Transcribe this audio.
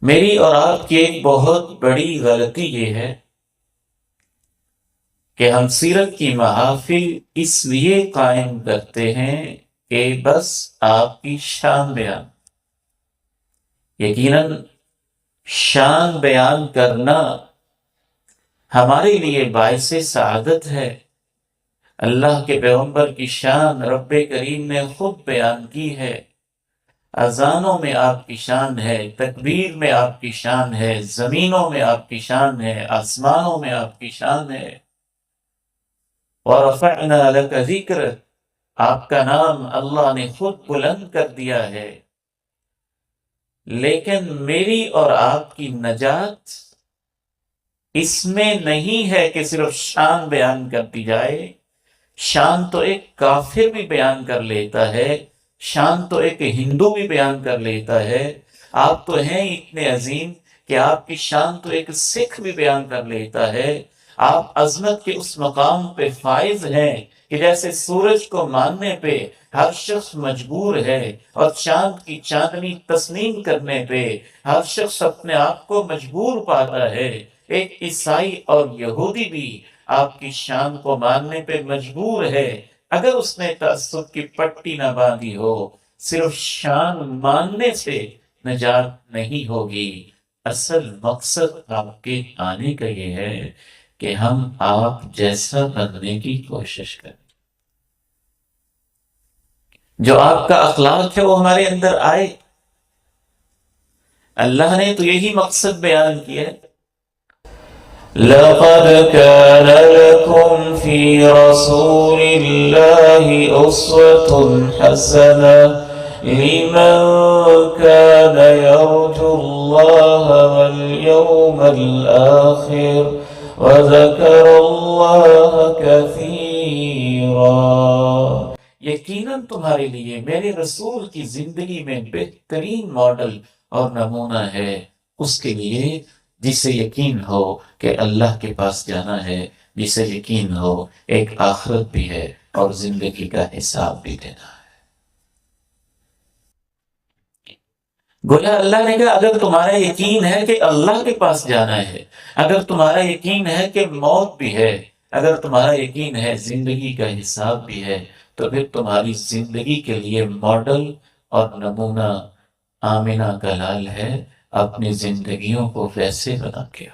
میری اور آپ کی ایک بہت بڑی غلطی یہ ہے کہ ہم سیرت کی محافل اس لیے قائم کرتے ہیں کہ بس آپ کی شان بیان. یقیناً شان بیان کرنا ہمارے لیے باعث سعادت ہے. اللہ کے پیغمبر کی شان رب کریم نے خود بیان کی ہے. اذانوں میں آپ کی شان ہے، تکبیر میں آپ کی شان ہے، زمینوں میں آپ کی شان ہے، آسمانوں میں آپ کی شان ہے. وَرَفَعْنَا لَكَ ذِكْرَكَ، آپ کا نام اللہ نے خود بلند کر دیا ہے. لیکن میری اور آپ کی نجات اس میں نہیں ہے کہ صرف شان بیان کر دی جائے. شان تو ایک کافر بھی بیان کر لیتا ہے، شان تو ایک ہندو بھی بیان کر لیتا ہے. آپ تو ہیں اتنے عظیم کہ آپ کی شان تو ایک سکھ بھی بیان کر لیتا ہے. آپ عظمت کے اس مقام پہ فائز ہیں کہ جیسے سورج کو ماننے پہ ہر شخص مجبور ہے، اور چاند کی چاندنی تسلیم کرنے پہ ہر شخص اپنے آپ کو مجبور پاتا ہے. ایک عیسائی اور یہودی بھی آپ کی شان کو ماننے پہ مجبور ہے اگر اس نے تعصب کی پٹی نہ باندھی ہو. صرف شان ماننے سے نجات نہیں ہوگی. اصل مقصد آپ کے آنے کا یہ ہے کہ ہم آپ جیسا بننے کی کوشش کریں. جو آپ کا اخلاق ہے وہ ہمارے اندر آئے. اللہ نے تو یہی مقصد بیان کیا ہے. لَقَدْ كَانَ لَكُمْ فِي رَسُولِ اللَّهِ أُسْوَةٌ حَسَنَةٌ لِمَنْ كَانَ يَرْجُو اللَّهَ وَالْيَوْمَ الْآخِرَ وَذَكَرَ اللَّهَ كَثِيرًا. یقیناً تمہارے لیے میرے رسول کی زندگی میں بہترین ماڈل اور نمونہ ہے اس کے لیے جسے یقین ہو کہ اللہ کے پاس جانا ہے، جسے یقین ہو ایک آخرت بھی ہے اور زندگی کا حساب بھی دینا ہے. گویا اللہ نے کہا اگر تمہارا یقین ہے کہ اللہ کے پاس جانا ہے، اگر تمہارا یقین ہے کہ موت بھی ہے، اگر تمہارا یقین ہے زندگی کا حساب بھی ہے، تو پھر تمہاری زندگی کے لیے ماڈل اور نمونہ آمنہ کا لال ہے. اپنی زندگیوں کو ویسے بنا کے